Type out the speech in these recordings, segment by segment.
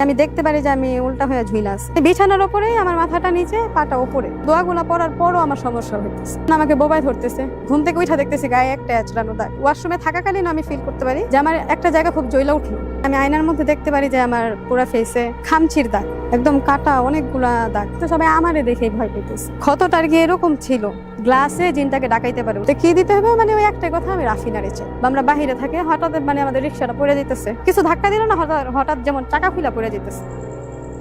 আমি দেখতে পারি যে আমি উল্টা হয়ে ঝুলে আছি। বিছানার উপরেই আমার মাথাটা নিচে, পাটা উপরে। দোয়াগুলা পড়ার পরও আমার সমস্যা হইতেছে, আমাকে বোবায় ধরতেছে। ঘুম থেকে উঠা দেখতেছি গায়ে একটা আঁচড়ানো দাগ। ওয়াশরুমে থাকাকালীন আমি ফিল করতে পারি যে আমার একটা জায়গা খুব জ্বলা উঠলো। আমি আয়নার মধ্যে দেখতে পারি যে আমার পুরো ফেসে খামচির দাগ, একদম কাটা অনেকগুলা দাগ। তো সবাই আমারে দেখেই ভয় পেতেছে। ক্ষতটা আর কি এরকম ছিল, গ্লাসে জিনটাকে ডাকাইতে পারে। তো কি দিতে হবে, মানে ওই একটাই কথা, আমি রাফিনারে চাই। আমরা বাহিরে থাকি, হঠাৎ মানে আমাদের রিক্সাটা পড়ে যেতেছে, কিছু ধাক্কা দিল না, হঠাৎ যেমন চাকা খুলা পড়ে যেতেছে।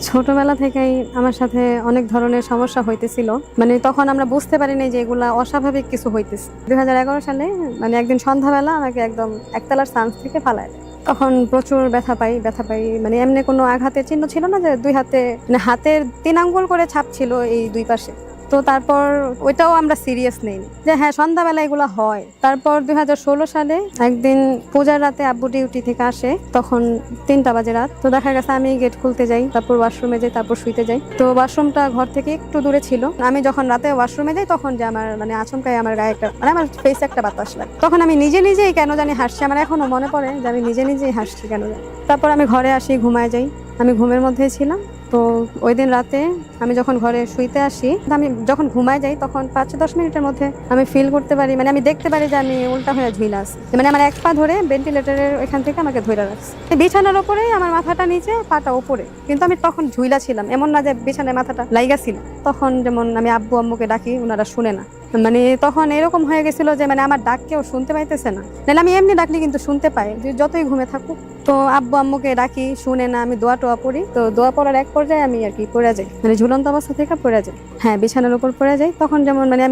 ছোটবেলা থেকেই আমার সাথে অনেক ধরনের সমস্যা হইতেছিল, মানে তখন আমরা বুঝতে পারিনি যে এগুলা অস্বাভাবিক কিছু হইতেছে। 2011 সালে মানে একদিন সন্ধ্যাবেলা আমাকে একদম একতলার সান্স থেকে ফালায় দেয়। তখন প্রচুর ব্যথা পাই, মানে এমনি কোনো আঘাতের চিহ্ন ছিল না, যে দুই হাতে মানে হাতের 3 আঙ্গুল করে ছাপ ছিল এই দুই পাশে। তো তারপর ওইটাও আমরা সিরিয়াস নেইনি, যে হ্যাঁ সন্ধ্যাবেলা এগুলো হয়। তারপর 2016 সালে একদিন পূজার রাতে আব্বু ডিউটি থেকে আসে, তখন 3টা বাজে রাত। তো দেখা গেছে আমি গেট খুলতে যাই, তারপর ওয়াশরুমে যাই, তারপর শুইতে যাই। তো ওয়াশরুমটা ঘর থেকে একটু দূরে ছিল। আমি যখন রাতে ওয়াশরুমে যাই, তখন যে আমার মানে আচমকাই আমার গায়ে একটা মানে আমার ফেসে একটা বাতাস লাগে। তখন আমি নিজেই কেন জানি হাসছি, আমার এখনো মনে পড়ে যে আমি নিজেই হাসছি কেন জানি। তারপর আমি ঘরে আসি, ঘুমায় যাই। আমি ঘুমের মধ্যেই ছিলাম। তো ওই দিন রাতে আমি যখন ঘরে শুইতে আসি, আমি যখন ঘুমায় যাই, তখন 5-10 মিনিটের মধ্যে আমি ফিল করতে পারি, মানে আমি দেখতে পারি যে আমি উল্টা হয়ে ঝুলে আছি। মানে আমার এক পা ধরে ভেন্টিলেটরের এখান থেকে আমাকে ধরে রাখছে। বিছানার উপরেই আমার মাথাটা নিচে, পাটা উপরে। কিন্তু আমি তখন ঝুইলা ছিলাম, এমন না যে বিছানায় মাথাটা লাইগা ছিল। তখন যেমন আমি আব্বু আম্মুকে ডাকি, ওনারা শুনে না। মানে তখন এরকম হয়ে গেছিল যে মানে আমার ডাক কেউ শুনতে পাইতেছে না, নাহলে আমি এমনি ডাকলে কিন্তু শুনতে পাই, যে যতই ঘুমে থাকুক। তো আব্বু আম্মুকে ডাকি, শুনে না। আমি দোয়া টোয়া পড়ি। তো দোয়া পড়ার এক পর্যায়ে আমি আর কি পড়ে যাই, মানে ঝুলন্ত অবস্থা থেকে পড়ে যাই। হ্যাঁ, বিছানার উপর পড়ে যাই। তখন যেমন মানে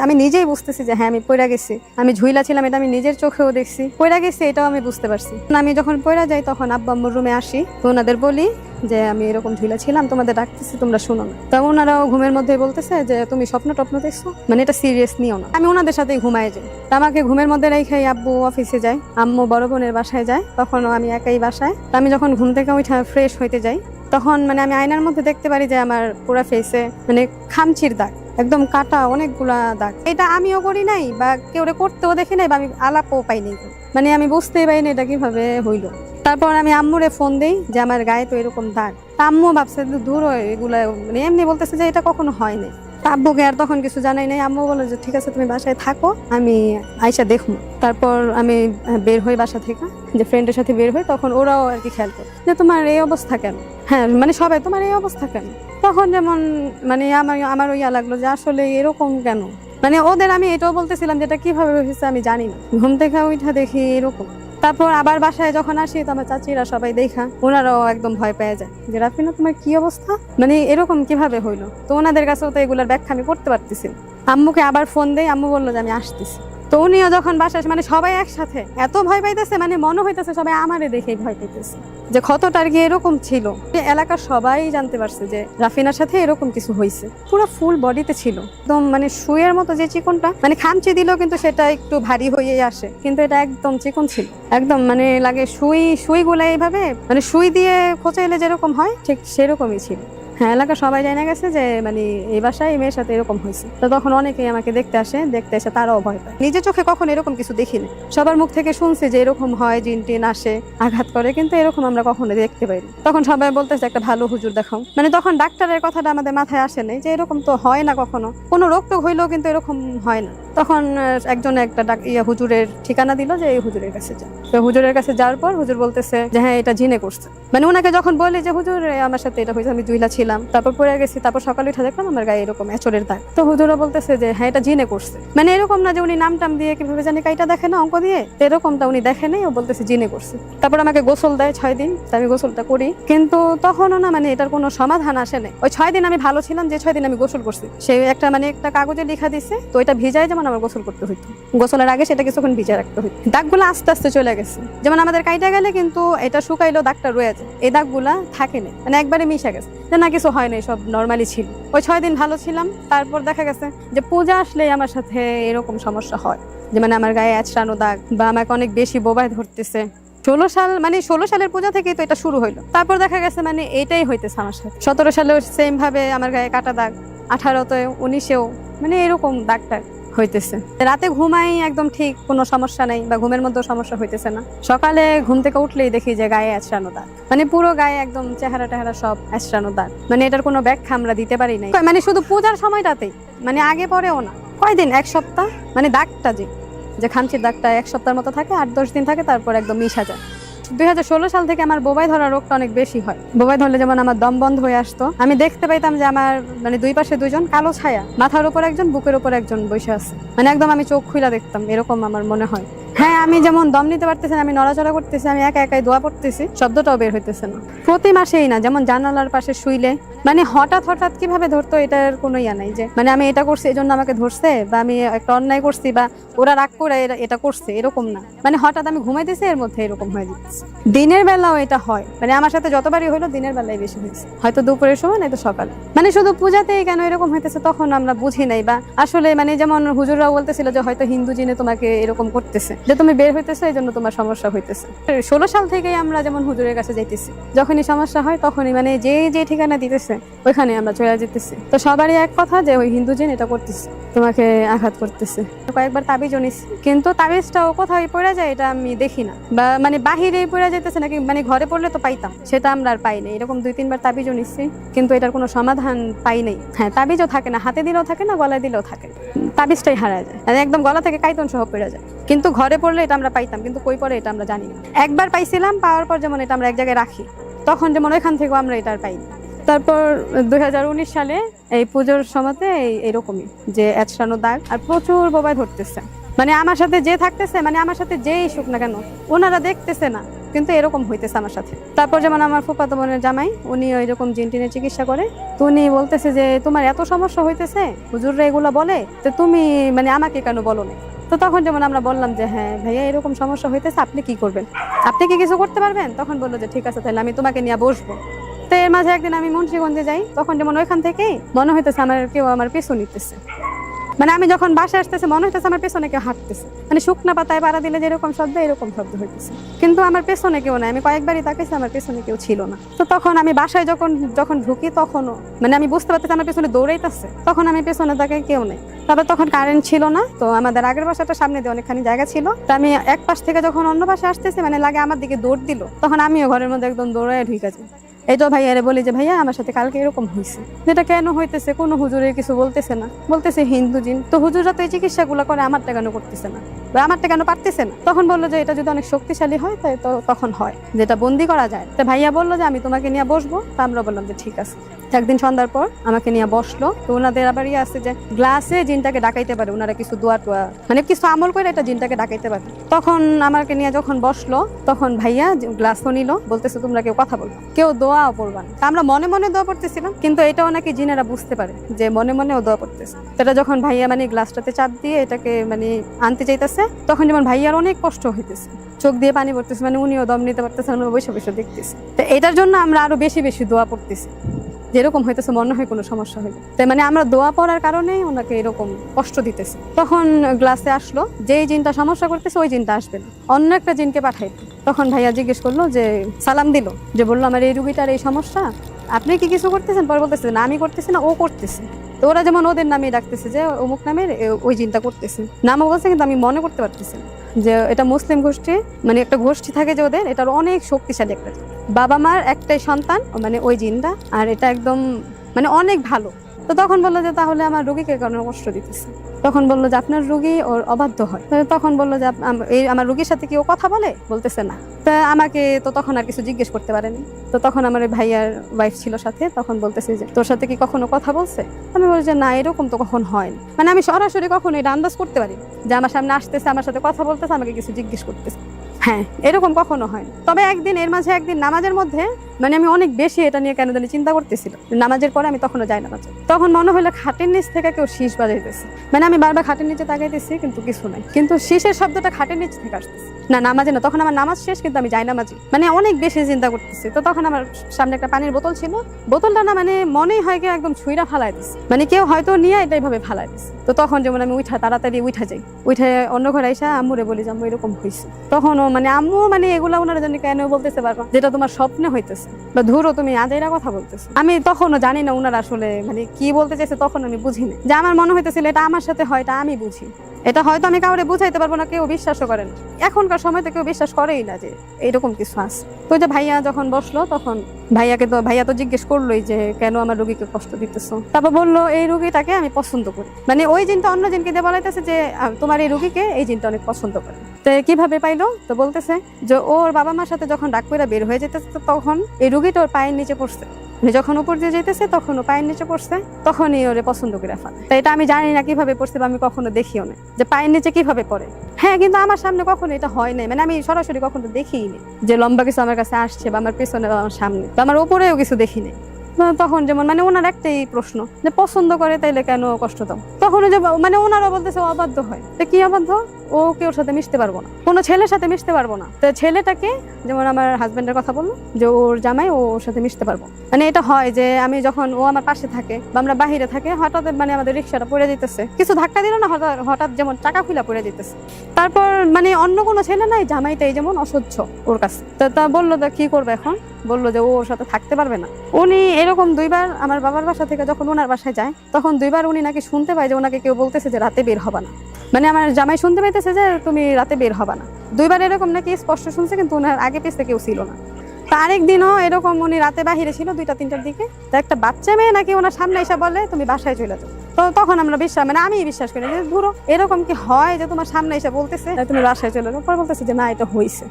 আমি নিজেই বুঝতেছি যে হ্যাঁ আমি পড়ে গেছি, আমি ঝুইলা ছিলাম, এটা আমি নিজের চোখেও দেখছি। পড়ে গেছি এটাও আমি বুঝতে পারছি। আমি যখন পড়ে যাই, তখন আব্বু আম্মুর রুমে আসি। তো ওনাদের বলি যে আমি এরকম ঝুলা ছিলাম, তোমাদের ডাকতেছি, তোমরা শোনো না। তখন ওনারাও ঘুমের মধ্যে বলতেছে যে তুমি স্বপ্ন টপ্ন দেখছো, মানে এটা সিরিয়াস নিও না। আমি ওনাদের সাথেই ঘুমায় যাই। আমাকে ঘুমের মধ্যে রেখে আব্বু অফিসে যায়, আম্মু বড় বোনের বাসায় যায়, তখনও আমি একাই বাসায়। আমি যখন ঘুম থেকে উঠে ফ্রেশ হইতে যাই, তখন মানে আমি আয়নার মধ্যে দেখতে পারি যে আমার পুরো ফেসে মানে খামচির দাগ, একদম কাটা অনেকগুলা দাগ। এটা আমিও করি নাই, বা কেউ করতেও দেখি নাই, বা আমি আলাপও পাইনি, মানে আমি বুঝতেই পারিনি এটা কিভাবে হইলো। তারপর আমি আম্মুরে ফোন দেই যে আমার গায়ে তো এরকম দাগ। আম্মু ভাবছে দূর এগুলা, মানে এমনি বলতেছে যে এটা কখনো হয়নি। আব্বুকে আর তখন কিছু জানাই নাই। আম্মু বলে যে ঠিক আছে তুমি বাসায় থাকো, আমি আইসা দেখবো। তারপর আমি বের হই বাসা থেকে, যে ফ্রেন্ডের সাথে বের হই, তখন ওরাও আর কি খেয়াল করে যে তোমার এই অবস্থা কেন। হ্যাঁ, মানে সবাই তোমার এই অবস্থা কেন। তখন যেমন মানে আমার ইয়া লাগলো যে আসলে এরকম কেন, মানে ওদের আমি এটাও বলতেছিলাম যে এটা কিভাবে হয়েছে আমি জানি না। ঘুম থেকে উঠা দেখি এরকম। তারপর আবার বাসায় যখন আসি, তো আমার চাচিরা সবাই দেখা, ওনারাও একদম ভয় পেয়ে যায় যে রাফিনা তোমার কি অবস্থা, মানে এরকম কিভাবে হইলো। তো ওনাদের কাছেও তো এগুলোর ব্যাখ্যা আমি করতে পারতেছি। আম্মুকে আবার ফোন দেই, আম্মু বললো যে আমি আসতেছি। তো উনিও যখন বাসায় আসে, মানে সবাই একসাথে এত ভয় পাইতেছে, মানে মনে হইতেছে সবাই আমারে দেখেই ভয় পাইতেছে, যে ক্ষতটা আর কি এরকম ছিল। এলাকার সবাই জানতে পারছে যে রাফিনার সাথে এরকম কিছু হয়েছে। পুরো ফুল বডিতে ছিল, একদম মানে সুইয়ের মতো যে চিকনটা, মানে খামচি দিলেও কিন্তু সেটা একটু ভারী হয়ে আসে, কিন্তু এটা একদম চিকন ছিল, একদম মানে লাগে সুইগুলো এইভাবে মানে সুই দিয়ে খোঁচাইলে যেরকম হয় ঠিক সেরকমই ছিল। হ্যাঁ, এলাকা সবাই জানা গেছে যে মানে এই বাসায় এই মেয়ের সাথে এরকম হয়েছে। তো তখন অনেকেই আমাকে দেখতে এসে তারাও ভয় পায়। নিজের চোখে কখনো এরকম কিছু দেখিনি, সবার মুখ থেকে শুনছি যে এরকম হয়, জিন টিন আসে, আঘাত করে, কিন্তু এরকম আমরা কখনো দেখতে পাইনি। তখন সবাই বলতেছে একটা ভালো হুজুর দেখাও, মানে তখন ডাক্তারের কথাটা আমাদের মাথায় আসে নাই যে এরকম তো হয় না, কখনো কোনো রোগ টোগ হইলেও কিন্তু এরকম হয় না। তখন একজন একটা হুজুরের ঠিকানা দিল যে এই হুজুরের কাছে যা। তো হুজুরের কাছে যাওয়ার পর হুজুর বলতেছে যে হ্যাঁ এটা জিনে করছে। মানে ওনাকে যখন বলে যে হুজুর আমার সাথে এটা হয়েছে, আমি জুইলা ছিলাম, তারপর পড়ে গেছি, তারপর সকালে উঠে দেখলাম আমার গায়ে এরকম এঁচড়ের দাগ। তো হুজুরও বলতেছে যে হ্যাঁ এটা জিনে করছে। মানে এরকম না যে উনি নাম টাম দিয়ে কিভাবে জানি কাইটা দেখে না অঙ্ক দিয়ে, এরকমটা উনি দেখে নেই, ও বলতেছে জিনে করছে। তারপর আমাকে গোসল দেয় 6 দিন, আমি গোসলটা করি, কিন্তু তখনও না মানে এটার কোনো সমাধান আসে নাই। ওই 6 দিন আমি ভালো ছিলাম, যে 6 দিন আমি গোসল করছি, সে একটা মানে একটা কাগজে লেখা দিছে, তো এটা ভিজায় যেমন আমার গোসল করতে হইতো, গোসলের আগে সেটা কিছুক্ষণ ভিজায় রাখতে হইতো। দাগগুলো আস্তে আস্তে চলে গেছে, যেমন আমাদের কাইটা গেলে কিন্তু এটা শুকাইলেও দাগটা রয়ে যায়, এই দাগগুলা থাকে না, মানে একবারে মিশে গেছে, যে না কিছু হয় নাই, সব নর্মালি ছিল। ওই 6 দিন ভালো ছিলাম। তারপর দেখা গেছে যে পূজা আসলেই আমার সাথে এরকম সমস্যা হয়, যে মানে আমার গায়ে আঁচড়ানো দাগ, বা আমাকে অনেক বেশি বোবায় ধরতেছে। 16 সালের পূজা থেকেই তো এটা শুরু হইলো। তারপর দেখা গেছে মানে এটাই হইতেছে আমার সাথে। 17 সালেও সেম ভাবে আমার গায়ে কাটা দাগ, 18-তেও 19-এও মানে এরকম দাগটা হইতেছে। রাতে ঘুমাই একদম ঠিক, কোনো সমস্যা নাই, বা ঘুমের মধ্যেও সমস্যা হইতেছে না। সকালে ঘুম থেকে উঠলেই দেখি যে গায়ে আঁচড়ানো দাগ, মানে পুরো গায়ে একদম চেহারা টেহারা সব আঁচড়ানো দাগ। মানে এটার কোনো ব্যাখ্যা আমরা দিতে পারি নাই। মানে শুধু পূজার সময়টাতেই, মানে আগে পরেও না। কয়দিন, 1 সপ্তাহ, মানে দাগটা যে খামচির দাগটা 1 সপ্তাহের মতো থাকে, 8-10 দিন থাকে, তারপর একদম মিশা যায়। 2016 সাল থেকে আমার বোবাই ধরা রোগটা অনেক বেশি হয়। বোবাই ধরলে যেমন আমার দম বন্ধ হয়ে আসতো, আমি দেখতে পাইতাম যে আমার মানে 2 পাশে 2 জন কালো ছায়া, মাথার উপর একজন, বুকের উপর একজন বসে আছে। মানে একদম আমি চোখ খুলে দেখতাম, এরকম আমার মনে হয়। হ্যাঁ, আমি যেমন দম নিতে পারতেছি না, আমি নড়াচড়া করতেছি, আমি একা একাই দোয়া পড়তেছি, শব্দটাও বের হইতেছে না। প্রতি মাসেই না, যেমন জানালার পাশে শুইলে, মানে হঠাৎ কিভাবে ধরতো এটার কোনো ইয়া নাই, যে মানে আমি এটা করছি এই জন্য আমাকে ধরছে, বা আমি একটা অন্যায় করছি, বা ওরা রাগ করে এটা করছে, এরকম না। মানে হঠাৎ আমি ঘুমাইতেছি, এর মধ্যে এরকম হয়ে যাচ্ছে। দিনের বেলাও এটা হয়, মানে আমার সাথে যতবারই হইলো দিনের বেলায় বেশি হয়েছে, হয়তো দুপুরের সময় নয়তো সকালে। মানে শুধু পূজাতেই কেন এরকম হইতেছে তখন আমরা বুঝি নাই, বা আসলে মানে যেমন হুজুররাও বলতেছিল যে হয়তো হিন্দু জিনে তোমাকে এরকম করতেছে, যে তুমি বের হইতেছো এই জন্য তোমার সমস্যা হইতেছে। 16 সাল থেকেই আমরা যেমন হুজুরের কাছে যাইতেছি, যখনই সমস্যা হয় তখনই মানে যে ঠিকানা দিতেছে ওইখানে আমরা চলে যেতেছি। তো সবারই এক কথা যে ওই হিন্দু জিন এটা করতেছে, তোমাকে আঘাত করতেছে। কয়েকবার তাবিজও নিছি, কিন্তু তাবিজটাও কোথাও পড়ে যায় এটা আমি দেখি না, বা মানে বাহিরেই পড়ে যাইতেছে নাকি, মানে ঘরে পড়লে তো পাইতাম, সেটা আমরা আর পাই নাই। এরকম 2-3 বার তাবিজও নিচ্ছি, কিন্তু এটার কোনো সমাধান পাই নাই। হ্যাঁ, তাবিজও থাকে না, হাতে দিলেও থাকে না, গলায় দিলেও থাকে, তাবিজটাই হারায় যায়, মানে একদম গলা থেকে কাইতন সহ পড়ে যায়। কিন্তু ঘরে পড়লে এটা আমরা পাইতাম, কিন্তু কই পড়ে এটা আমরা জানি না। একবার পাইছিলাম, পাওয়ার পর যেমন এটা আমরা এক জায়গায় রাখি, তখন যেমন ওইখান থেকেও আমরা এটা আর পাইনি। তারপর 2019 সালে এই পুজোর সময়তে এইরকমই যে আঁচড়ানো দাগ, আর প্রচুর বোবাই ধরতেছে। মানে আমার সাথে যে থাকতেছে, মানে আমার সাথে যেই সুখ না কেন, ওনারা দেখতেছে না, কিন্তু এরকম হইতেছে আমার সাথে। তারপর যেমন আমার ফুফাতো বোনের জামাই, উনি ওইরকম জিনটিনের চিকিৎসা করে, তো উনি বলতেছে যে তোমার এত সমস্যা হইতেছে, হুজুররা এগুলো বলে, তো তুমি মানে আমাকে কেন বলো না? তো তখন যেমন আমরা বললাম যে হ্যাঁ ভাইয়া, এরকম সমস্যা হইতেছে, আপনি কি করবেন, আপনি কি কিছু করতে পারবেন? তখন বললো যে ঠিক আছে, তাহলে আমি তোমাকে নিয়ে বসবো। তো এর মাঝে একদিন আমি মুন্সিগঞ্জে যাই, তখন যেমন ওইখান থেকেই মনে হইতেছে কেউ আমার পিছু নিতেছে। মানে আমি যখন বাসায় আসতেছে মনে হইতেছে আমার পেছনে কেউ হাঁটতেছে, মানে শুকনা পাতায় পাড়া দিলে যেরকম শব্দ, এরকম শব্দ হইতেছে, কিন্তু আমার পেছনে কেউ নাই। আমি কয়েকবারই তাকাইছি, আমার পেছনে কেউ ছিল না। তো তখন আমি বাসায় যখন ঢুকি, তখনও মানে আমি বুঝতে পারতেছি আমার পেছনে দৌড়াইতেছে, তখন আমি পেছনে তাকাই, কেউ নেই। তারপর তখন কারেন্ট ছিল না, তো আমাদের আগের বাসাটা সামনে দিয়ে অনেকখানি জায়গা ছিল, তো আমি এক পাশ থেকে যখন অন্য পাশে আসতেছি, মানে লাগে আমার দিকে দৌড় দিল, তখন আমিও ঘরের মধ্যে একদম দৌড়ায় ঢুকে যাই। এই তো ভাইয়ারে বলি যে ভাইয়া, আমার সাথে কালকে এরকম হয়েছে, যেটা কেন হইতেছে, কোনো হুজুরের কিছু বলতেছে না, বলতেছে হিন্দু জিন। তো হুজুররা তো এই চিকিৎসাগুলো করে, আমারটা কেন করতেছে না, বা আমারটা কেন পারতেছে না? তখন বললো যে এটা যদি অনেক শক্তিশালী হয় তাই তো তখন হয়, যেটা বন্দি করা যায়। তো ভাইয়া বললো যে আমি তোমাকে নিয়ে বসবো, তা আমরা বললাম যে ঠিক আছে। একদিন সন্ধ্যার পর আমাকে নিয়ে বসলো, তো ওনাদের আবার ইয়ে আছে যে গ্লাসে জিনটাকে ডাকাইতে পারে, ওনারা কিছু দোয়া টোয়া মানে কিছু আমল করে এটা জিনটাকে ডাকাইতে পারে। তখন আমাকে নিয়ে যখন বসলো, তখন ভাইয়া গ্লাসও নিল, বলতেছে তোমরা কেউ কথা বলবো, কেউ দোয়াও পড়বা না। আমরা মনে মনে দোয়া পড়তেছিলাম, কিন্তু এটাও নাকি জিনেরা বুঝতে পারে যে মনে মনেও দোয়া পড়তেছে। এটা যখন ভাইয়া মানে গ্লাসটাতে চাপ দিয়ে এটাকে মানে আনতে চাইতেছে, তখন যেমন ভাইয়ার অনেক কষ্ট হইতেছে, চোখ দিয়ে পানি পড়তেছে, মানে উনিও দম নিতে পারতেছে, আমরা বসে বসে দেখতেছি। তো এটার জন্য আমরা আরো বেশি বেশি দোয়া পড়তেছি, যেরকম হইতেছে মনে হয় কোনো সমস্যা হইবে, তাই মানে আমরা দোয়া পড়ার কারণে ওনাকে এরকম কষ্ট দিতেছে। তখন গ্লাসে আসলো, যেই জিনটা সমস্যা করতেছে ওই জিনটা আসবে না, অন্য একটা জিনকে পাঠাইতো। তখন ভাইয়া জিজ্ঞেস করলো, যে সালাম দিল, যে বললো আমার এই রুগীটার এই সমস্যা, আপনি কি কিছু করতেছেন? পরে বলতেছে না আমি করতেছি না, ও করতেছে। তো ওরা যেমন ওদের নামে ডাকতেছে যে অমুক নামের ওই জিনটা করতেছে, নামও বলছে, কিন্তু আমি মনে করতে পারতেছি না যে এটা মুসলিম গোষ্ঠী, মানে একটা গোষ্ঠী থাকে যে ওদের, এটার অনেক শক্তিশালী একটা বাবা মার একটাই সন্তান, মানে ওই জিনটা, আর এটা একদম মানে অনেক ভালো। তো তখন বললো যে তাহলে আমার রুগীকে কেন কষ্ট দিতেছে? তখন বললো যে আপনার রুগী ওর অবাধ্য হয়। তখন বললো যে আমার রুগীর সাথে কি ও কথা বলে? বলতেছে না। তা আমাকে তো তখন আর কিছু জিজ্ঞেস করতে পারেনি। তো তখন আমার ভাইয়ার ওয়াইফ ছিল সাথে, তখন বলতেছে যে তোর সাথে কি কখনো কথা বলছে? আমি বলি যে না, এরকম তো কখন হয়নি, মানে আমি সরাসরি কখনো এটা আন্দাজ করতে পারি যে আমার সামনে আসতেছে, আমার সাথে কথা বলতেছে, আমাকে কিছু জিজ্ঞেস করতেছে। হ্যাঁ, এরকম কখনো হয়। তবে এর মাঝে একদিন নামাজের মধ্যে মানে আমি অনেক বেশি এটা নিয়ে কেন জানি চিন্তা করতেছিলাম। নামাজের পরে আমি তখনও যাই নামাজে, তখন মনে হলো খাটের নিচ থেকে কেউ শীষ বাজাইতেছে। মানে আমি বারবার খাটের নিচে তাকাইতেছি, কিন্তু কিছু নাই, কিন্তু শীষের শব্দটা খাটের নিচ থেকে আসতেছে না, নামাজে না। তখন আমার নামাজ শেষ, কিন্তু আমি যাই নামাজি, মানে অনেক বেশি চিন্তা করতেছি। তো তখন আমার সামনে একটা পানির বোতল ছিল, বোতলটা না মানে মনেই হয় কেউ একদম ছুঁড়া ফালাই দিচ্ছে, মানে কেউ হয়তো নিয়ে এটাই ভাবে ফালাই দিচ্ছে। তো তখন যেমন আমি তাড়াতাড়ি উঠা যাই, উঠে অন্য ঘরে আইসা আম্মুরে বলি যে আম্মু এরকম হয়েছে। তখনও মানে আম্মু মানে এগুলা ওনারা জানি কেন বলতেছে পারবা, যেটা তোমার স্বপ্নে হইতেছে। বলতেছে বা ধুরো তুমি আজাইরা কথা বলতেছো। আমি তখনও জানি না উনারা আসলে মানে কি বলতে চাইছে, তখন আমি বুঝিনি। যে আমার মনে হইতেছিল এটা আমার সাথে হয়, এটা আমি বুঝি, এটা হয়তো আমি কাউরে বুঝাইতে পারবো না, কেউ বিশ্বাসও করে না। এখনকার সময় তো কেউ বিশ্বাস করেই না যে এরকম কিছু আছে। তো যে ভাইয়া যখন বসলো তখন ভাইয়া তো জিজ্ঞেস করলোই যে কেন আমার রোগীকে কষ্ট দিতেছো। তারপর বললো এই রোগীটাকে আমি পছন্দ করি, মানে ওই জিনটা অন্য জিনকে দিয়ে বলাইতেছে যে তোমার এই রোগীকে এই জিনটা অনেক পছন্দ করে। তো কিভাবে পাইলো, তো বলতেছে যে ওর বাবা মার সাথে যখন ডাক করে বের হয়ে যেতেছে তখন এই রোগীটা ওর পায়ের নিচে পড়ছে, যখন উপর দিয়ে যেতেছে তখন ও পায়ের নিচে পড়ছে, তখনই ওরে পছন্দ করে ফেলে। তাই এটা আমি জানি না কিভাবে পড়ছে বা আমি কখনো দেখিও না যে পায়ের নিচে কিভাবে পড়ে। হ্যাঁ, কিন্তু আমার সামনে কখনো এটা হয় নাই, মানে আমি সরাসরি কখনো দেখিনি যে লম্বা কিছু আমার কাছে আসছে বা আমার পেছনে বা আমার সামনে বা আমার উপরেও কিছু দেখিনি। তখন যেমন মানে ওনার একটাই প্রশ্ন যে পছন্দ করে তাইলে কেন কষ্ট দাও। তখন যে মানে ওনারা বলতেছে অবাধ্য হয়। তো কি অবাধ্য, ও কেউ সাথে মিশতে পারবো না, কোনো ছেলের সাথে মিশতে পারবো না। তো ছেলেটাকে যেমন আমার হাজবেন্ডের কথা বললো যে ওর জামাই ওর সাথে মিশতে পারবো, মানে এটা হয় যে আমি যখন ও আমার পাশে থাকে বা আমরা বাহিরে থাকে, হঠাৎ মানে আমাদের রিক্সাটা পড়ে যেতেছে, কিছু ধাক্কা দিল না, হঠাৎ যেমন টাকা খুলা পড়ে যেতেছে। তারপর মানে অন্য কোনো ছেলে নাই, জামাইটাই যেমন অসহ্য ওর কাছে। তো তা বললো তো কি করবে এখন, বললো যে ও ওর সাথে থাকতে পারবে না। উনি এরকম দুইবার আমার বাবার বাসা থেকে যখন ওনার বাসায় যায় তখন দুইবার উনি নাকি শুনতে পায় যে ওনাকে কেউ বলতেছে যে রাতে বের হবা না, মানে আমার জামাই শুনতে পাইতেছে যে তুমি রাতে বের হবা না। দুইবার এরকম নাকি স্পষ্ট শুনছে, কিন্তু ওনার আগে পিছতে কেউ ছিল না। তো আরেকদিনও এরকম উনি রাতে বাহিরে ছিল 2টা-3টার দিকে, তো একটা বাচ্চা মেয়ে নাকি ওনার সামনে এসে বলে তুমি বাসায় চলে যাও। তো তখন আমরা মানে আমি বিশ্বাস করি যে ধরো এরকম কি হয় যে তোমার সামনে এসে বলতেছে তুমি বাসায় চলে যাও, পরে বলতেছে যে না এটা হয়েছে।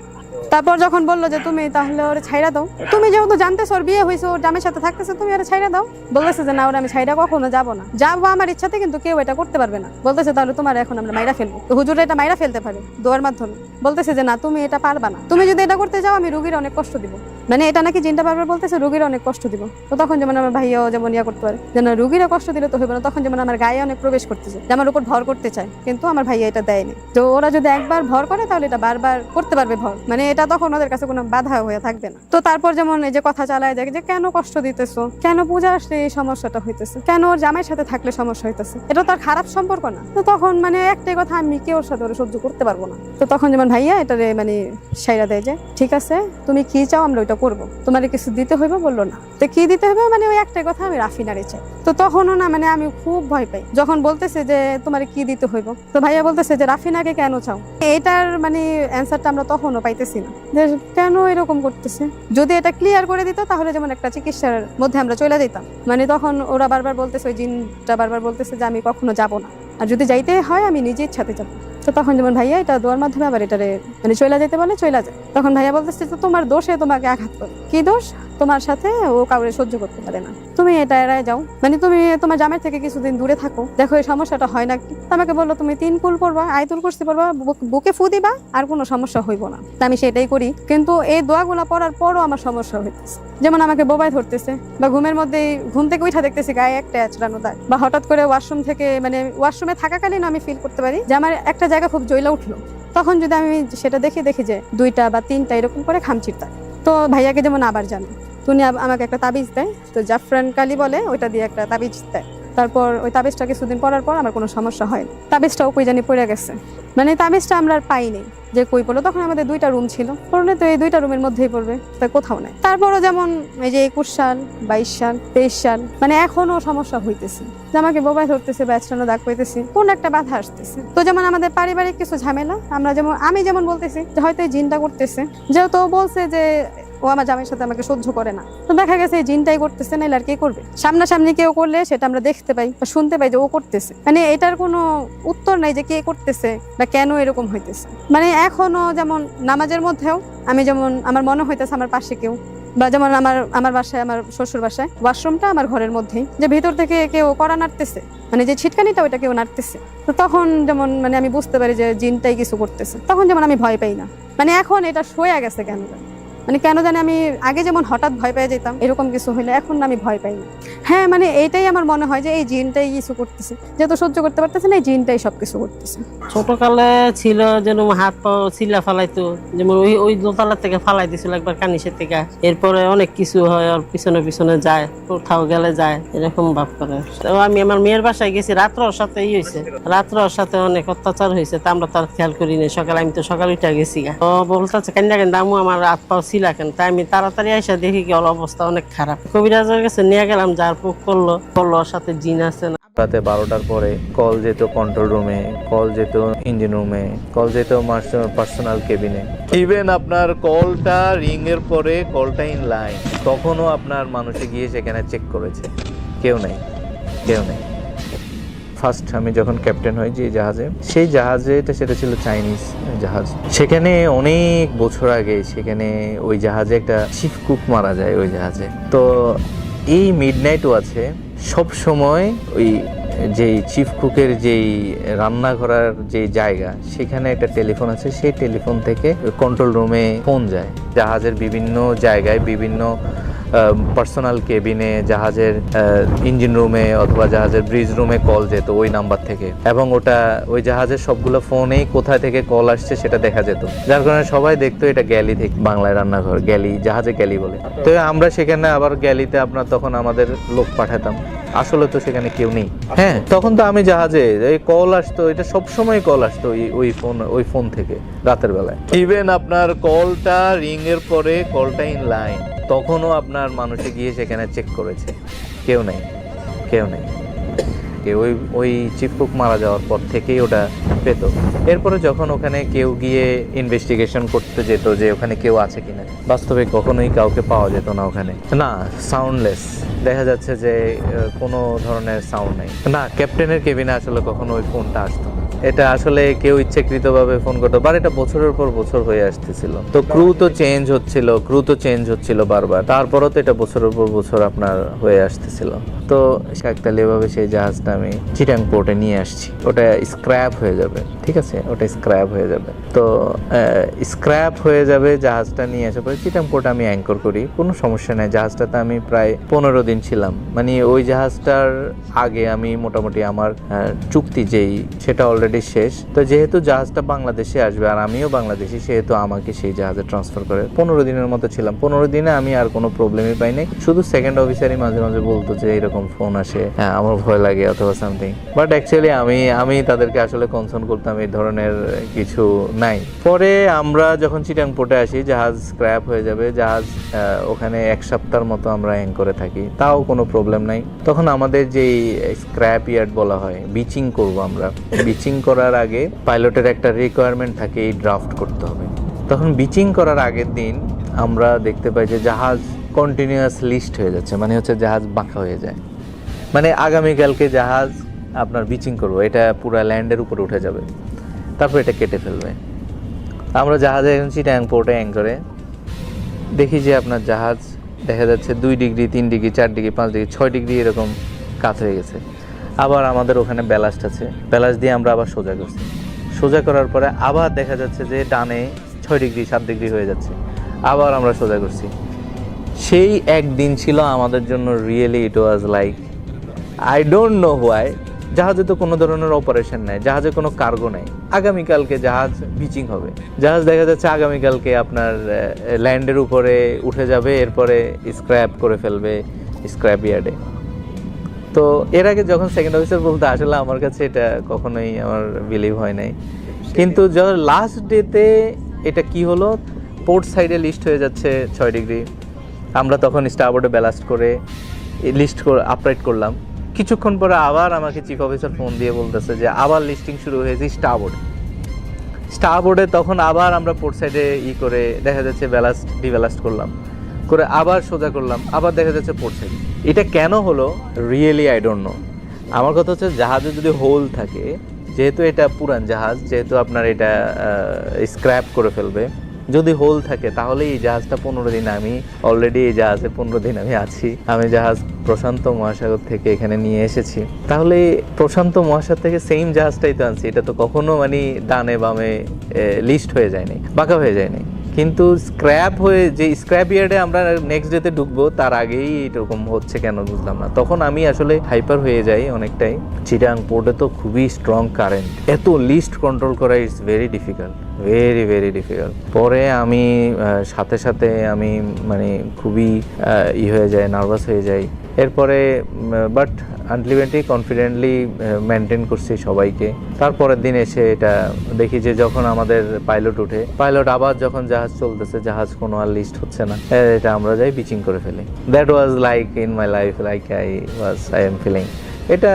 তারপর যখন বললো যে তুমি তাহলে ওরে ছাইড়া দাও, তুমি যেহেতু জানতেছো ওর বিয়ে হয়েছে, ওর জামের সাথে থাকতেছে, তুমি ওরে ছাইড়া দাও। বলতেছে যে না ওরা আমি ছাইড়া কখনো যাবো না, যাবো আমার ইচ্ছাতে, কিন্তু কেউ এটা করতে পারবে না। বলতেছে তাহলে তোমার এখন আমরা মাইরা ফেলবো। তো হুজুর এটা মাইরা ফেলতে পারে দোয়ার মাধ্যমে। বলতেছে যে না তুমি এটা পারবা না, তুমি যদি এটা করতে যাও আমি রুগীর অনেক কষ্ট দিব, মানে এটা নাকি জিনটা বারবার বলতেছে রুগীর অনেক কষ্ট দিব। তো তখন যেমন আমার ভাইয়াও যেমন ইয়া করতে পারে যে না রুগীরা কষ্ট দিলে তো হইবে না, তখন যেমন আমার গায়ে অনেক প্রবেশ করতেছে, যে আমার উপর ভর করতে চায়, কিন্তু আমার ভাইয়া এটা দেয়নি। তো ওরা যদি একবার ভর করে তাহলে এটা বারবার করতে পারবে ভর, মানে এটা তখন ওদের কাছে কোনো বাধা হয়ে থাকবে না। তো তারপর যেমন এই যে কথা চালায় যায় যে কেন কষ্ট দিতেছো, কেন পূজা আসলে এই সমস্যাটা হইতেছে, কেন ওর জামাইয়ের সাথে থাকলে সমস্যা হইতেছে, এটা তো আর খারাপ সম্পর্ক না। তো তখন মানে একটাই কথা, আমি কেউ ওর সাথে ওরা সহ্য করতে পারবো না। তো তখন যেমন ভাইয়া এটারে মানে সাইরা দেয় যে ঠিক আছে তুমি কি চাও আমরা ওইটা করবো, তোমার কিছু দিতে হইবে। বললো না, তো কি দিতে হবে, মানে ওই একটাই কথা আমি রাফিনারে চাই। তো তখনও না মানে আমি খুব ভয় পাই যখন বলতেছে যে তোমার কি দিতে হইব। তো ভাইয়া বলতেছে যে রাফিনাকে কেন চাও, এটার মানে অ্যান্সারটা আমরা তখনও পাইতেছি না যে কেন এরকম করতেছে। যদি এটা ক্লিয়ার করে দিত তাহলে যেমন একটা চিকিৎসার মধ্যে আমরা চলে যেতাম। মানে তখন ওরা বারবার বলতেছে, ওই জিনটা বারবার বলতেছে যে আমি কখনো যাব না, আর যদি যাইতে হয় আমি নিজের ইচ্ছাতে যাবো। তো তখন যেমন ভাইয়া এটা দোয়ার মাধ্যমে আবার এটারে মানে চলে যেতে বলে, চলে যায়। তখন ভাইয়া বলতেছে যে তোমার দোষে তোমাকে আঘাত করে। কি দোষ, তোমার সাথে ও কাউরে সহ্য করতে পারে না, তুমি এটা এড়ায় যাও, মানে তুমি তোমার জামের থেকে কিছুদিন দূরে থাকো, দেখো এই সমস্যাটা হয় না। আমাকে বললো তুমি 3 কুল পড়বা, আয়তুল কুরসি পড়বা, বুকে ফু দিবা, আর কোনো সমস্যা হইব না। আমি সেটাই করি, কিন্তু এই দোয়াগুলা পড়ার পরও আমার সমস্যা হইতেছে। যেমন আমাকে বোবায় ধরতেছে, বা ঘুমের মধ্যে ঘুম থেকে উঠা দেখতেছি গায়ে একটা আঁচড়ানো দাগ, বা হঠাৎ করে ওয়াশরুম থেকে মানে ওয়াশরুমে থাকাকালীন আমি ফিল করতে পারি যে আমার একটা জায়গা খুব জ্বলা উঠলো। তখন যদি আমি সেটা দেখি যে 2টা বা 3টা এরকম করে খামচির দাগ। তো ভাইয়াকে যেমন আবার জানে, তুমি আমাকে একটা তাবিজ দেয়, তো জাফরান কালি বলে, ওইটা দিয়ে একটা তাবিজ দেয়। তারপর ওই তাবিজটা কিছুদিন পরার পর আমার কোনো সমস্যা হয় না। তাবিজটাও কই জানি পড়ে গেছে, মানে তাবিজটা আমরা আর পাইনি যে কই পড়লো। তখন আমাদের 2টা রুম ছিল, পড়লে তো এই 2টা রুমের মধ্যেই পড়বে, তা কোথাও নাই। তারপরও যেমন এই যে 21 সাল 22 সাল 23 সাল মানে এখনো সমস্যা হইতেছে, যে আমাকে বোবায় ধরতেছে, ব্যাচটানো দাগ পাইতেছি, কোন একটা বাধা আসতেছে। তো যেমন আমাদের পারিবারিক কিছু ঝামেলা, আমি যেমন বলতেছি যে হয়তো এই জিনটা করতেছে, যেহেতু ও বলছে যে ও আমার জামাইয়ের সাথে আমাকে সহ্য করে না, তো দেখা গেছে এই জিনটাই করতেছে, না আর কে করবে। সামনাসামনি কেউ করলে সেটা আমরা দেখতে পাই বা শুনতে পাই যে ও করতেছে, মানে এটার কোনো উত্তর নাই যে কে করতেছে বা কেন এরকম হইতেছে। মানে এখনো যেমন নামাজের মধ্যেও আমি যেমন আমার মনে হইতেছে আমার পাশে কেউ, বা যেমন আমার বাসায়, আমার শ্বশুর বাসায় ওয়াশরুমটা আমার ঘরের মধ্যেই, যে ভিতর থেকে কেউ কড়া নাড়তেছে, মানে যে ছিটকানিটা ওইটা কেউ নাড়তেছে। তো তখন যেমন মানে আমি বুঝতে পারি যে জিনটাই কিছু করতেছে, তখন যেমন আমি ভয় পাই না। মানে এখন এটা সয়ে গেছে কেন জানি, মানে কেন জানি আমি আগে যেমন হঠাৎ ভয় পেয়ে যেতাম এরকম কিছু হইলে, এখন আমি ভয় পাই না। হ্যাঁ, মানে এইটাই আমার মনে হয় যে এই জিনটাই কিছু করতেছে, যেহেতু সহ্য করতে পারতেছে না, এই জিনটাই সবকিছু করতেছে। ছোটকালে ছিল যেন হাত পা ছিলা ফালাইতো, যেমন ওই দোতলা থেকে ফালাই দিছিল একবার কানিসের থেকে। এরপরে অনেক কিছু হয়, ওর পিছনে পিছনে যায়, কোথাও গেলে যায়, এরকম ভাব করে। তো আমি আমার মেয়ের বাসায় গেছি, রাত্র ওর সাথে হয়েছে, রাত্র ওর সাথে অনেক অত্যাচার হয়েছে, তা আমরা তার খেয়াল করি নাই। সকালে আমি তো সকালে উঠে গেছি, ও বলতেছে কান্দা কান্দা আমু আমার হাত পা ছিলা কেন? তাই আমি তাড়াতাড়ি আইসা দেখি কি ওর অবস্থা অনেক খারাপ। কবিরাজের কাছে নিয়ে গেলাম, যার পোক করলো ওর সাথে জিন আছে না। রাতে 12টার পরে কল যেত কন্ট্রোল রুমে, কল যেত ইঞ্জিন রুমে, কল যেত পার্সোনাল কেবিনে। ইভেন আপনার কলটা রিং এর পরে কলটা ইন লাইন, তখনও আপনার মানুষে গিয়ে সেখানে চেক করেছে, কেউ নেই, কেউ নেই। ফার্স্ট আমি যখন ক্যাপ্টেন হই যে জাহাজে, সেই জাহাজে সেটা ছিল চাইনিজ জাহাজ। সেখানে অনেক বছর আগে সেখানে ওই জাহাজে একটা চিফ কুক মারা যায় ওই জাহাজে। তো এই মিডনাইটও আছে সব সময় ওই যেই চিফ কুকের যেই রান্না করার যে জায়গা, সেখানে একটা টেলিফোন আছে, সেই টেলিফোন থেকে কন্ট্রোল রুমে ফোন যায়। জাহাজের বিভিন্ন জায়গায়, বিভিন্ন পার্সোনাল কেবিনে, জাহাজের ইঞ্জিন রুমে অথবা জাহাজের ব্রিজ রুমে কল যেত ওই নাম্বার থেকে, এবং ওটা ওই জাহাজের সবগুলো ফোনেই কোথায় থেকে কল আসছে সেটা দেখা যেত। যার কারণে সবাই দেখতো এটা গ্যালি থেকে, বাংলায় রান্নাঘর, গ্যালি, জাহাজে গ্যালি বলে। তো আমরা সেখানে আবার গ্যালিতে আপনার তখন আমাদের লোক পাঠাতাম, আসলে তো সেখানে কেউ নেই। হ্যাঁ, তখন তো আমি জাহাজে এই কল আসতো, এটা সবসময় কল আসতো ওই ফোন থেকে রাতের বেলায়। ইভেন আপনার কলটা রিং এর পরে কলটা ইন লাইন, তখনও আপনার মানুষে গিয়ে সেখানে চেক করেছে, কেউ নেই, কেউ নেই। ওই চিফ কুক মারা যাওয়ার পর থেকেই ওটা পেত। এরপরে যখন ওখানে কেউ গিয়ে ইনভেস্টিগেশন করতে যেত যে ওখানে কেউ আছে কিনা, বাস্তবে কখনোই কাউকে পাওয়া যেত না ওখানে। না, সাউন্ডলেস, দেখা যাচ্ছে যে কোনো ধরনের সাউন্ড নেই। না, ক্যাপ্টেনের কেবিনে আসলে কখনো ওই ফোনটা আসতো না। এটা আসলে কেউ ইচ্ছাকৃতভাবে ফোন করতো, বা এটা বছরের পর বছর হয়ে আসতেছিল। তো ক্রু তো চেঞ্জ হচ্ছিল বারবার, তারপরও তো এটা বছরের পর বছর আপনার হয়ে আসতেছিল। তো কাকতালীয়ভাবে সেই জাহাজটা আমি চিটাং পোর্টে নিয়ে আসছি। ওটা স্ক্র্যাপ হয়ে যাবে, ঠিক আছে, ওটা স্ক্র্যাপ হয়ে যাবে। তো স্ক্র্যাপ হয়ে যাবে, জাহাজটা নিয়ে আসার পরে চিটাং পোর্টে আমি অ্যাঙ্কর করি, কোনো সমস্যা নেই। জাহাজটাতে আমি প্রায় 15 দিন ছিলাম। মানে ওই জাহাজটার আগে আমি মোটামুটি আমার চুক্তি সেটা অলরেডি শেষ। তো যেহেতু জাহাজটা বাংলাদেশে আসবে আর আমিও বাংলাদেশি, সেহেতু আমাকে সেই জাহাজে ট্রান্সফার করে 15 দিনের মতো ছিলাম। 15 দিনে আমি আর কোনো প্রবলেমই পাই নাই। শুধু সেকেন্ড অফিসারই মাঝে মাঝে বলতো যে এরকম ফোন আসে, হ্যাঁ আমার ভয় লাগে অথবা সামথিং, বাট অ্যাকচুয়ালি আমি তাদেরকে আসলে কনসার্ন করতাম এই ধরনের কিছু নাই। পরে আমরা যখন চিটাং পোর্টে আসি, জাহাজ স্ক্র্যাপ হয়ে যাবে, জাহাজ ওখানে 1 সপ্তাহের মতো আমরা অ্যাঙ্করে থাকি, তাও কোনো প্রবলেম নাই। তখন আমাদের যেই স্ক্র্যাপ ইয়ার্ড বলা হয়, বিচিং করব আমরা। বিচিং করার আগে পাইলটের একটা রিকোয়ারমেন্ট থাকে, এই ড্রাফট করতে হবে। তখন বিচিং করার আগের দিন আমরা দেখতে পাই যে জাহাজ কন্টিনিউয়াস লিস্ট হয়ে যাচ্ছে, মানে হচ্ছে জাহাজ বাঁকা হয়ে যায়। মানে আগামীকালকে জাহাজ আপনার বিচিং করবো, এটা পুরো ল্যান্ডের উপরে উঠে যাবে, তারপর এটা কেটে ফেলবে। আমরা জাহাজে এখন চিটাং পোর্টে অ্যাঙ্করে দেখি যে আপনার জাহাজ দেখা যাচ্ছে 2 degree, 3 degree, 4 degree, 5 degree, 6 degree এরকম কাত হয়ে গেছে। আবার আমাদের ওখানে ব্যালাস্ট আছে, ব্যালাস্ট দিয়ে আমরা আবার সোজা করছি। সোজা করার পরে আবার দেখা যাচ্ছে যে ডানে 6 ডিগ্রি, 7 ডিগ্রি হয়ে যাচ্ছে, আবার আমরা সোজা করছি। সেই একদিন ছিল আমাদের জন্য really it was like, I don't know why. জাহাজে তো কোনো ধরনের অপারেশন নেই, জাহাজে কোনো কার্গো নেই। আগামীকালকে জাহাজ বিচিং হবে, জাহাজ দেখা যাচ্ছে আগামীকালকে আপনার ল্যান্ডের উপরে উঠে যাবে, এরপরে স্ক্র্যাপ করে ফেলবে স্ক্র্যাপ ইয়ার্ডে। তো এর আগে যখন সেকেন্ড অফিসার বলতে, আসলে আমার কাছে এটা কখনোই আমার বিলিভ হয় নাই। কিন্তু যখন লাস্ট ডেতে এটা কি হলো, পোর্ট সাইডে লিস্ট হয়ে যাচ্ছে 6 ডিগ্রি, আমরা তখন স্টারবোর্ডে ব্যালাস্ট করে লিস্ট করে আপরাইট করলাম। কিছুক্ষণ পরে আবার আমাকে চিফ অফিসার ফোন দিয়ে বলতেছে যে আবার লিস্টিং শুরু হয়েছে স্টারবোর্ডে। তখন আবার আমরা পোর্ট সাইডে করে দেখা যাচ্ছে ব্যালাস্ট ডিব্যালাস্ট করলাম, করে আবার সোজা করলাম, আবার দেখা যাচ্ছে পোর্ট সাইডে। এটা কেন হলো রিয়েলি আই ডোন্ট নো। আমার কথা হচ্ছে জাহাজে যদি হোল থাকে, যেহেতু এটা পুরান জাহাজ, যেহেতু আপনার এটা স্ক্র্যাপ করে ফেলবে, যদি হোল থাকে তাহলে এই জাহাজটা 15 দিন, আমি অলরেডি এই জাহাজে 15 দিন আমি আছি। আমি জাহাজ প্রশান্ত মহাসাগর থেকে এখানে নিয়ে এসেছি, তাহলে প্রশান্ত মহাসাগর থেকে সেম জাহাজটাই তো আনছি। এটা তো কখনো মানে ডানে বামে লিস্ট হয়ে যায়নি, বাঁকা হয়ে যায়নি। কিন্তু স্ক্র্যাপ হয়ে যে স্ক্র্যাপ ইয়ার্ডে আমরা নেক্সট ডেতে ঢুকবো, তার আগেই এরকম হচ্ছে কেন বুঝলাম না। তখন আমি আসলে হাইপার হয়ে যাই অনেকটাই। চিটাং পোর্টে তো খুবই স্ট্রং কারেন্ট, এত লিস্ট কন্ট্রোল করা it's very difficult. Very very difficult. পরে আমি সাথে সাথে আমি মানে খুবই হয়ে যায়, নার্ভাস হয়ে যাই। এরপরে বাট আলটিমেটলি কনফিডেন্টলি মেনটেন করছি সবাইকে। তারপরের দিন এসে এটা দেখি যে যখন আমাদের পাইলট উঠে, পাইলট আবার যখন জাহাজ চলতেছে, জাহাজ কোনো আর লিস্ট হচ্ছে না, এটা আমরা যাই পিচিং করে ফেলি। That was like in my life like I am feeling. এটা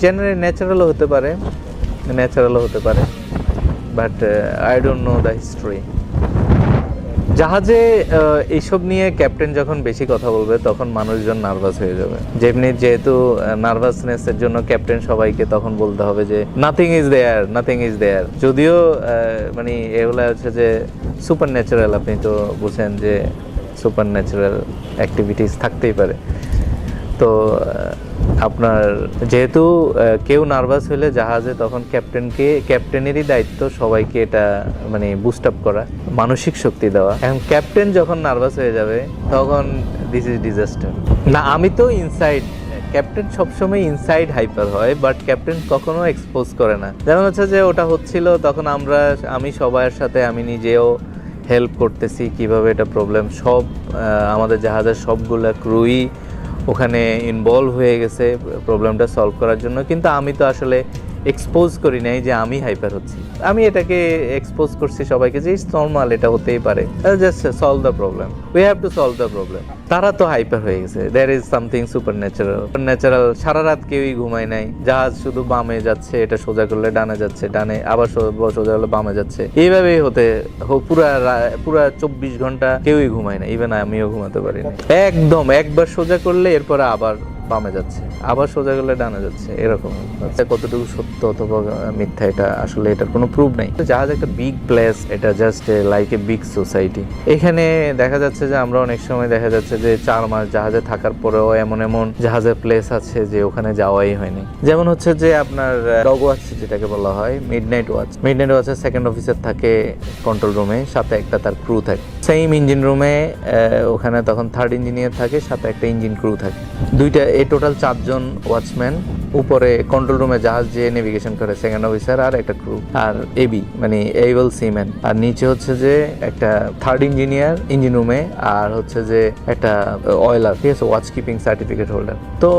জেনারেলি ন্যাচারালও হতে পারে, but I don't know the history. জাহাজে এইসব নিয়ে ক্যাপ্টেন যখন বেশি কথা বলবে তখন মানুষজন নার্ভাস হয়ে যাবে। যেহেতু নার্ভাসনেসের জন্য ক্যাপ্টেন সবাইকে তখন বলতে হবে যে নাথিং ইজ দেয়ার। যদিও মানে এগুলো হচ্ছে যে সুপার ন্যাচারাল, আপনি তো বুঝেন যে সুপার ন্যাচারাল অ্যাক্টিভিটিস থাকতেই পারে। তো আপনার যেহেতু কেউ নার্ভাস হলে জাহাজে, তখন ক্যাপ্টেনেরই দায়িত্ব সবাইকে এটা মানে বুস্ট আপ করা, মানসিক শক্তি দেওয়া। এখন ক্যাপ্টেন যখন নার্ভাস হয়ে যাবে তখন দিস ইজ ডিজাস্টার। না, আমি তো ইনসাইড, ক্যাপ্টেন সবসময় ইনসাইড হাইপার হয়, বাট ক্যাপ্টেন কখনো এক্সপোজ করে না। যেমন হচ্ছে যে ওটা হচ্ছিল তখন আমি সবার সাথে, আমি নিজেও হেল্প করতেছি কিভাবে এটা প্রবলেম, সব আমাদের জাহাজের সবগুলা ক্রুই ওখানে ইনভলভ হয়ে গেছে প্রবলেমটা সলভ করার জন্য। কিন্তু আমি তো আসলে এক্সপোজ করি নাই যে আমি হাইপার হচ্ছি, আমি এটাকে এক্সপোজ করছি সবাইকে যে ইটস নর্মাল, এটা হতেই পারে, just solve the problem, we have to solve the problem. তারা তো হাইপার হয়ে গেছে, there is something supernatural. সারা রাত কেউই ঘুমায় নাই, জাহাজ শুধু বামে যাচ্ছে, এটা সোজা করলে ডানে যাচ্ছে, ডানে আবার সোজা করলে বামে যাচ্ছে, এইভাবেই পুরা 24 ঘন্টা কেউই ঘুমায় না, ইভেন আমিও ঘুমাতে পারি না। একদম একবার সোজা করলে এরপরে আবার বামে যাচ্ছে, আবার সোজা করলে ডানে যাচ্ছে, এরকম। কতটুকু সত্য অথবা মিথ্যা এটা আসলে এটার কোনো প্রুফ নাই। জাহাজ একটা বিগ প্লেস, এটা just like a big society. এখানে দেখা যাচ্ছে যে আমরা অনেক সময় দেখা যাচ্ছে যে 4 মাস জাহাজে থাকার পরেও এমন জাহাজের প্লেস আছে যে ওখানে যাওয়াই হয়নি। যেমন হচ্ছে যে আপনার ডগ ওয়াচ যেটাকে বলা হয়, মিডনাইট ওয়াচের সেকেন্ড অফিসার থাকে কন্ট্রোল রুমে, সাথে একটা তার ক্রু থাকে। সেম ইঞ্জিন রুমে ওখানে তখন 3rd ইঞ্জিনিয়ার থাকে, সাথে একটা ইঞ্জিন ক্রু থাকে, দুইটা, এই টোটাল 4 জন ওয়াচম্যান। উপরে কন্ট্রোল রুমে জাহাজ যে নেভিগেশন করে সেকেন্ড অফিসার আর একটা ক্রু আর এবি মানে এইবল সিম্যান। আর নিচে হচ্ছে যে একটা 3rd ইঞ্জিনিয়ার ইঞ্জিন রুমে, আর হচ্ছে যে একটা অয়েলার, ঠিক আছে, ওয়াচ কিপিং সার্টিফিকেট হোল্ডার। তো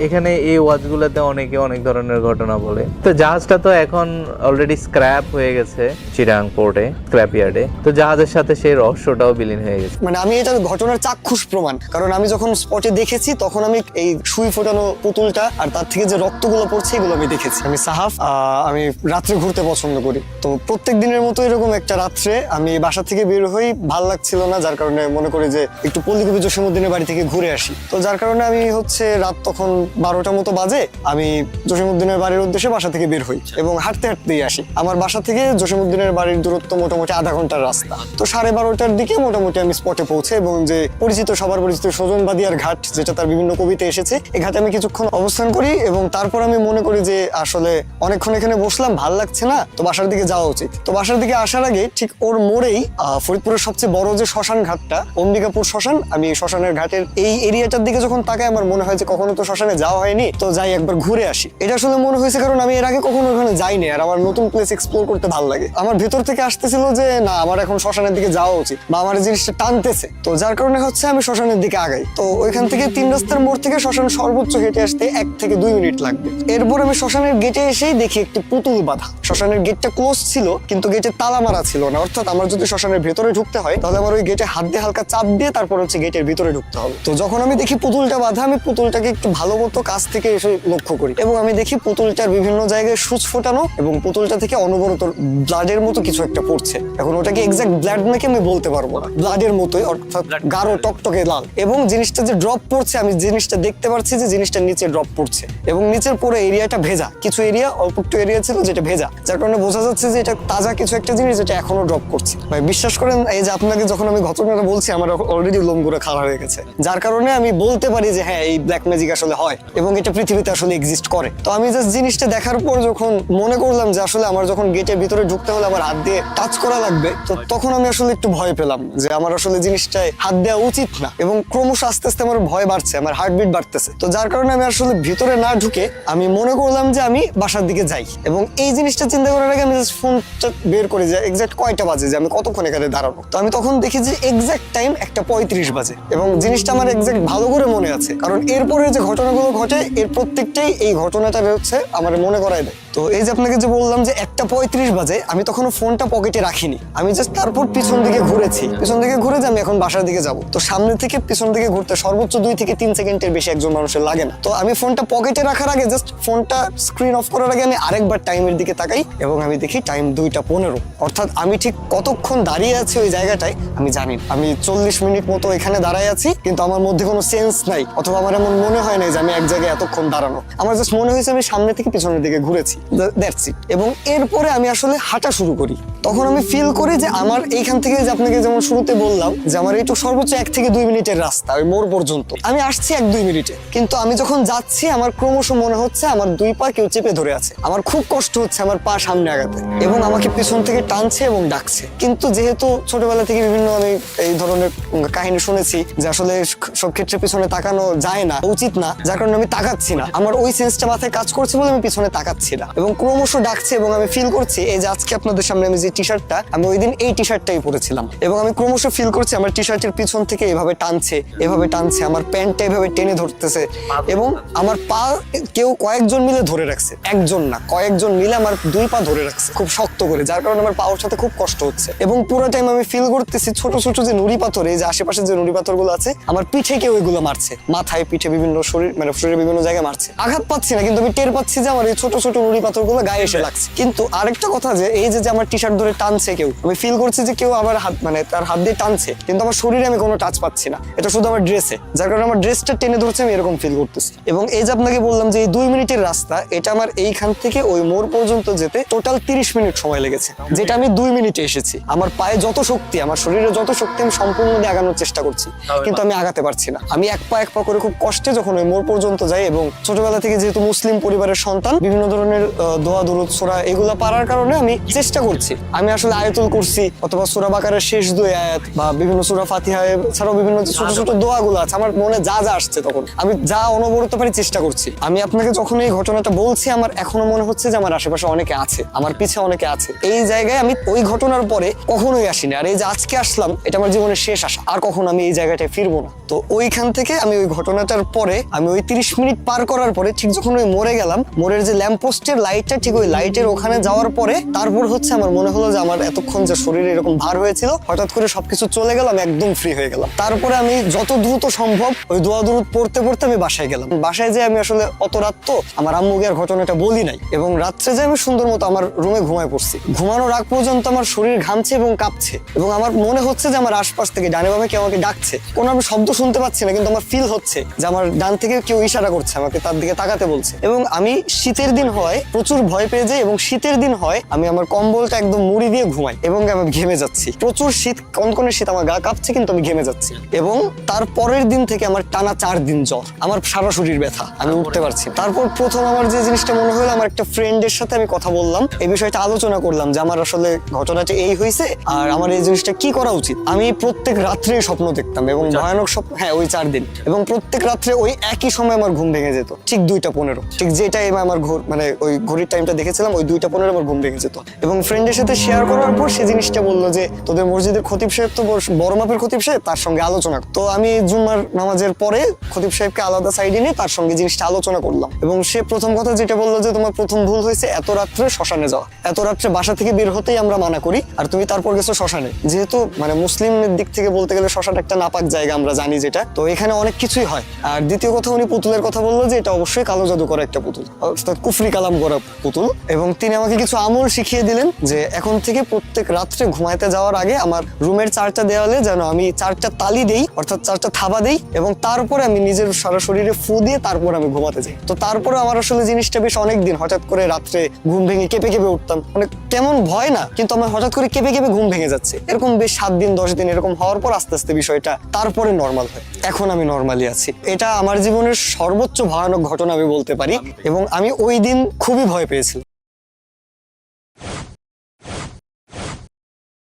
এখানে এই ওয়াচগুলোতে অনেকে অনেক ধরনের ঘটনা বলে। তো জাহাজটা তো এখন অলরেডি স্ক্র্যাপ হয়ে গেছে চিটাগাং পোর্টে, স্ক্র্যাপ ইয়ার্ডে। তো জাহাজের সাথে সেই রহস্যটাও বিলীন হয়ে গেছে। মানে আমি এটা ঘটনার চাক্ষুষ প্রমাণ, কারণ আমি যখন স্পটে দেখেছি তখন আমি এই সুই ফোটানো পুতুলটা আর তার থেকে যে রক্তগুলো পড়ছে এগুলো আমি দেখেছি। আমি সাহাফ, আমি রাত্রে ঘুরতে পছন্দ করি। তো প্রত্যেক দিনের মতো এরকম একটা রাত্রে আমি বাসা থেকে বের হই, ভাল লাগছিল না, যার কারণে মনে করি যে একটু পল্লীকবি জসীমউদ্দিনের বাড়ি থেকে ঘুরে আসি। তো যার কারণে আমি হচ্ছে রাত তখন 12টা মতো বাজে, আমি জসীমউদ্দিনের বাড়ির উদ্দেশ্যে বাসা থেকে বের হই এবং হাঁটতে হাঁটতেই আসি। আমার বাসা থেকে জসীমউদ্দিনের বাড়ির দূরত্ব মোটামুটি আধা ঘন্টার রাস্তা। তো 12:30টার দিকে মোটামুটি আমি স্পটে পৌঁছে, এবং যে সবার পরিচিত সজনবাদিয়ার ঘাট, যেটা তার বিভিন্ন কবিতে এসেছে, এই ঘাটে আমি কিছুক্ষণ অবস্থান করি এবং তারপর আমি মনে করি যে আসলে অনেকক্ষণ এখানে বসলাম, ভাল লাগছে না, তো বাসার দিকে যাওয়া উচিত। তো বাসার দিকে আসার আগে ঠিক ওর মোড়েই ফরিদপুরের সবচেয়ে বড় যে শ্মশান ঘাটটা, অম্বিকাপুর শ্মশান, আমি শ্মশানের ঘাটের এই এরিয়াটার দিকে যখন তাকাই আমার মনে হয় যে কখনো তো শ্মশানে যাওয়া হয়নি, তো যাই একবার ঘুরে আসি। এটা আসলে মনে হয়েছে কারণ আমি এর আগে কখনো ওখানে যাইনি, আর আমার নতুন প্লেস এক্সপ্লোর করতে ভালো লাগে। আমার ভেতর থেকে আসতেছিল যে না, আমার এখন শ্মশানের দিকে যাওয়া উচিত, বা আমার জিনিসটা টানতেছে। তো যার কারণে হচ্ছে আমি শ্মশানের দিকে আগাই। তো ওইখান থেকে 3 রাস্তার মোড় থেকে শ্মশান সর্বোচ্চ হেঁটে আসতে 1 থেকে 2 মিনিট লাগবে। এরপর আমি শ্মশানের গেটে এসেই দেখি একটি পুতুল বাঁধা। শ্মশানের গেটটা ক্লোজ ছিল, কিন্তু গেটে তালা মারা ছিল না। অর্থাৎ আমার যদি শ্মশানের ভেতরে ঢুকতে হয় তাহলে আমার ওই গেটে হাত দিয়ে হালকা চাপ দিয়ে তারপর হচ্ছে গেটের ভিতরে ঢুকতে হবে। তো যখন আমি দেখি পুতুলটা বাঁধা, আমি পুতুলটাকে একটু ভালো মতো কাছ থেকে এসে লক্ষ্য করি এবং আমি দেখি পুতুলটার বিভিন্ন জায়গায় সূচ ফোটানো এবং পুতুলটা থেকে অনবরত ব্লাডের মতো কিছু একটা পড়ছে। এখন ওটাকে এক্সাক্ট ব্লাড নাকি আমি বলতে পারবো না, ব্লাডের মতোই, অর্থাৎ গাঢ় টকটকে লাল। এবং জিনিসটা যে ড্রপ পড়ছে, আমি জিনিসটা দেখতে পাচ্ছি যে জিনিসটা নিচে ড্রপ পড়ছে এবং নিচের পুরো এরিয়াটা ভেজা, কিছু এরিয়া অল্প একটু এরিয়া ছিল যেটা ভেজা, যার কারণে বোঝা যাচ্ছে যে এটা তাজা কিছু একটা জিনিস যেটা এখনো ড্রপ করছে। ভাই বিশ্বাস করেন, এই যে আপনাকে যখন আমি ঘটনাটা বলছি আমার অলরেডি লোমগুলো খাড়া হয়ে গেছে, যার কারণে আমি বলতে পারি যে হ্যাঁ, এই ব্ল্যাক ম্যাজিক আসলে হয় এবং এটা পৃথিবীতে আসলে এক্সিস্ট করে। তো আমি জাস্ট জিনিসটা দেখার পর যখন মনে করলাম যে আসলে আমার যখন গেটের ভিতরে ঢুকতে হলে আমার হাত দিয়ে টাচ করা লাগবে, তো তখন আমি আসলে একটু ভয় পেলাম যে আমার আসলে জিনিসটায় হাত দেওয়া উচিত না, এবং ক্রমশ আস্তে আস্তে আমার ভয় বাড়ছে, আমার হার্টবিট বাড়ছে। লাগতেছে। তো যার কারণে আমি আসলে ভিতরে না ঢুকে আমি মনে করলাম যে আমি বাসার দিকে যাই, এবং এই জিনিসটা চিন্তা করার আগে আমি জাস্ট ফোনটা বের করে যে এক্সাক্ট কয়টা বাজে, যে আমি কতক্ষণ এখানে দাঁড়াবো। তো আমি তখন দেখি যে এক্সাক্ট টাইম 1:35 বাজে, এবং জিনিসটা আমার এক্সাক্ট ভালো করে মনে আছে, কারণ এরপরে যে ঘটনাগুলো ঘটে এর প্রত্যেকটাই এই ঘটনাটা হচ্ছে আমার মনে করায় দেয়। তো এই যে আপনাকে যে বললাম যে 1:35 বাজে, আমি তখন ফোনটা পকেটে রাখিনি, আমি জাস্ট তারপর পিছন দিকে ঘুরেছি, পিছন দিকে ঘুরে যে আমি এখন বাসার দিকে যাব। তো সামনে থেকে পিছন দিকে ঘুরতে সর্বোচ্চ 2 থেকে 3 সেকেন্ডের বেশি একজন মানুষের লাগে না। তো আমি ফোনটা পকেটে রাখার আগে জাস্ট ফোনটা স্ক্রিন অফ করার আগে আমি আরেকবার টাইমের দিকে তাকাই, এবং আমি দেখি টাইম 2:15। অর্থাৎ আমি ঠিক কতক্ষণ দাঁড়িয়ে আছি ওই জায়গাটায় আমি জানি না। আমি 40 মিনিট মতো এখানে দাঁড়ায় আছি, কিন্তু আমার মধ্যে কোনো সেন্স নাই, অথবা আমার এমন মনে হয় না যে আমি এক জায়গায় এতক্ষণ দাঁড়ানো। আমার জাস্ট মনে হয়েছে আমি সামনে থেকে পিছনের দিকে ঘুরেছি, দ্যাটস ইট। এবং এরপরে আমি আসলে হাঁটা শুরু করি। তখন আমি ফিল করি যে আমার এইখান থেকে, যে আপনাকে যেমন শুরুতে বললাম যে আমার এইটুকু সর্বোচ্চ 1 থেকে 2 মিনিটের রাস্তা ওই মোড় পর্যন্ত, আমি আসছি 1-2 মিনিটে, কিন্তু আমি যখন যাচ্ছি আমার ক্রমশ মনে হচ্ছে আমার 2 পা কেউ চেপে ধরে আছে। আমার খুব কষ্ট হচ্ছে আমার পা সামনে আগাতে, এবং আমাকে পিছন থেকে টানছে এবং ডাকছে। কিন্তু যেহেতু ছোটবেলা থেকে বিভিন্ন আমি এই ধরনের কাহিনী শুনেছি যে আসলে সব ক্ষেত্রে পিছনে তাকানো যায় না, উচিত না, যার কারণে আমি তাকাচ্ছি না। আমার ওই সেন্সটা মাথায় কাজ করছে বলে আমি পিছনে তাকাচ্ছি না, এবং ক্রমশ ডাকছে, এবং আমি ফিল করছি এই যে আজকে আপনাদের সামনে আমি যে টি শার্টটা, আমি ওই দিন এই টি শার্টটাই পরেছিলাম, এবং আমি ক্রমশ ফিল করছি আমার টি শার্টের পিছন থেকে এভাবে টানছে, এভাবে টানছে, আমার প্যান্টটা এভাবে টেনে ধরতেছে, এবং আমার পা কেউ কয়েকজন মিলে ধরে রাখছে, একজন না কয়েকজন মিলে আমার 2 পা ধরে রাখছে খুব শক্ত করে, যার কারণে আমার পাওয়ার সাথে খুব কষ্ট হচ্ছে। এবং পুরো টাইম আমি ফিল করতেছি ছোট ছোট যে নুড়ি পাথর, এই যে আশেপাশে যে নুড়ি পাথরগুলো আছে আমার পিঠে কেউ এগুলো মারছে, মাথায়, পিঠে, বিভিন্ন শরীর, মানে শরীরের বিভিন্ন জায়গায় মারছে। আঘাত পাচ্ছি না, কিন্তু আমি টের পাচ্ছি যে আমার এই ছোট ছোট নুড়ি পাথরগুলো গায়ে এসে লাগছে। কিন্তু আরেকটা কথা, যে এই যে আমার টি শার্ট ধরে টানছে কেউ, আমি ফিল করছি যে কেউ আমার হাত, মানে তার হাত দিয়ে টানছে, কিন্তু আমার শরীরে আমি কোনো টাচ পাচ্ছি না, এটা শুধু আমার ড্রেসে, যার কারণে আমার ড্রেসটা টেনে ধরছে, আমি এরকম ফিল করতেছি। এবং এই যে আপনাকে বললাম যে এই 2 মিনিটের রাস্তা, এটা আমার এইখান থেকে ওই মোড় পর্যন্ত যেতে টোটাল 30 মিনিট সময় লেগেছে, যেটা আমি 2 মিনিটে এসেছি। আমার পায়ে যত শক্তি, আমার শরীরে যত শক্তি, আমি সম্পূর্ণ দিয়ে আগানোর চেষ্টা করছি, কিন্তু আমি আগাতে পারছি না। আমি এক পা করে খুব কষ্টে যখন ওই মোড় পর্যন্ত যাই, এবং ছোটবেলা থেকে যেহেতু মুসলিম পরিবারের সন্তান, বিভিন্ন ধরনের দোয়া, দুরূদ, সূরা এগুলো পারার কারণে আমি চেষ্টা করছি, আমি আসলে আয়াতুল কুরসি অথবা সূরা বাকারার শেষ 2 আয়াত বা বিভিন্ন সূরা ফাতিহা ছাড়াও বিভিন্ন ছোট ছোট দোয়াগুলো আছে, আমার মনে যা যা আসছে তখন আমি যা অনবরত পারি চেষ্টা করছি। আমি আপনাকে যখন এই ঘটনাটা বলছি, আমার এখনো মনে হচ্ছে যে আমার আশেপাশে অনেকে আছে, আমার পিছে অনেকে আছে। এই জায়গায় আমি ওই ঘটনার পরে কখনোই আসিনি, আর এই যে আজকে আসলাম, এটা আমার জীবনের শেষ আসা, আর কখনো আমি এই জায়গাটায় ফিরবো না। তো ওইখান থেকে আমি ওই ঘটনাটার পরে, আমি ওই 30 মিনিট পার করার পরে, ঠিক যখন ওই মোড়ে গেলাম, মোড়ের যে ল্যাম্পপোস্টের লাইটটা, ঠিক ওই লাইটের ওখানে যাওয়ার পরে তারপর হচ্ছে আমার মনে হলো যে আমার এতক্ষণ যে শরীরে এরকম ভার হয়েছিল, হঠাৎ করে সবকিছু চলে গেল, আমি একদম ফ্রি হয়ে গেলাম। তারপরে আমি যত দ্রুত সম্ভব ওই দোয়া দুরূদ পড়তে পড়তে আমি বাসায় গেলাম। বাসায় যে আমি আসলে অত রাত তো আমার আম্মুকে আর ঘটনাটা বলি নাই, এবং রাত্রে যে আমি সুন্দর মতো আমার রুমে ঘুমায় পড়ছি। ঘুমানোর আগ পর্যন্ত আমার শরীর ঘামছে এবং কাঁপছে, এবং আমার মনে হচ্ছে যে আমার আশপাশ থেকে ডানে বামে কেউ আমাকে ডাকছে। কোনো আমি শব্দ শুনতে পাচ্ছি না, কিন্তু আমার ফিল হচ্ছে যে আমার ডান থেকে কেউ ইশারা করছে, আমাকে তার দিকে তাকাতে বলছে। এবং আমি শীতের দিন হয় প্রচুর ভয় পেয়ে যাই, এবং শীতের দিন হয় আমি আমার কম্বলটা একদম মুড়ি দিয়ে ঘুমাই, এবং আমি ঘেমে যাচ্ছি, প্রচুর শীত, কনকনে শীত, আমার গা কাঁপছে, কিন্তু আমি ঘেমে যাচ্ছি। এবং তার পরের দিন থেকে আমার টানা 4 দিন জ্বর, আমার সারা শরীর ব্যথা, আমি উঠতে পারছি। তারপর প্রথম আমার যে জিনিসটা মনে হলো, আমার একটা ফ্রেন্ডের সাথে আমি কথা বললাম, এই বিষয়টা আলোচনা করলাম যে আমার আসলে ঘটনাটা এই হয়েছে, আর আমার এই জিনিসটা কি করা উচিত। আমি প্রত্যেক রাত্রে স্বপ্ন দেখতাম, এবং ভয়ানক স্বপ্ন, হ্যাঁ ওই 4 দিন, এবং প্রত্যেক রাত্রে ওই একই সময় আমার ঘুম ভেঙে যেত, ঠিক 2:15, ঠিক যে টাইমে আমার মানে ওই ঘড়ির টাইমটা দেখেছিলাম, ওই 2:15 আমার ঘুম ভেঙে যেত। এবং ফ্রেন্ডের সাথে শেয়ার করার পর সে জিনিসটা বললো যে তোদের মসজিদের খতিব সাহেব তো বড় মাপের খতিব সাহেব, তার সঙ্গে আলোচনা। তো আমি জুম্মার নামাজের পরে খতিব সাহেবকে আলাদা সাইডে নিয়ে তার সঙ্গে জিনিসটা আলোচনা করলাম, এবং সে প্রথম কথা যেটা বললো যে তোমার প্রথম ভুল হয়েছে এত রাত্রে শ্মশানে যাওয়া, এত রাত্রে বাসা থেকে বের হতেই আমরা মানা করি, আর তুমি তারপর গেছো শ্মশানে। যেহেতু মানে মুসলিমের দিক থেকে বলতে গেলে শ্মশান একটা নাপাক জায়গা, আমরা জানি যেটা, তো এখানে অনেক কিছুই হয়। আর দ্বিতীয় কথা, উনি পুতুলের কথা বললো যে এটা অবশ্যই কালো জাদু করা একটা পুতুল, অর্থাৎ কুফরি কালাম করা পুতুল। এবং তিনি আমাকে কিছু আমল শিখিয়ে দিলেন যে এখন থেকে প্রত্যেক রাত্রে ঘুমাইতে যাওয়ার আগে আমার রুমের 4টা দেওয়ালে যেন আমি 4টা তালি দেই, অর্থাৎ 4টা থাবা দেই, এবং তারপরে আমি নিজের সারা শরীরে ফু দিয়ে তারপর আমি ঘুমাতে যাই। তো তারপরে আমার আসলে জিনিসটা বেশ অনেকদিন হঠাৎ করে রাত্রে ঘুম ভেঙে কেঁপে কেঁপে উঠতাম, মানে কেমন ভয় না, কিন্তু আমার হঠাৎ করে কেঁপে কেঁপে ঘুম ভেঙে যাচ্ছে, এরকম বেশ 7 দিন 10 দিন এরকম হওয়ার পর আস্তে আস্তে বিষয়টা তারপরে নর্মাল হয়। এখন আমি নর্মালি আছি। এটা আমার জীবনের সর্বোচ্চ ভয়ানক ঘটনা আমি বলতে পারি, এবং আমি ওই দিন খুবই ভয় পেয়েছিলাম।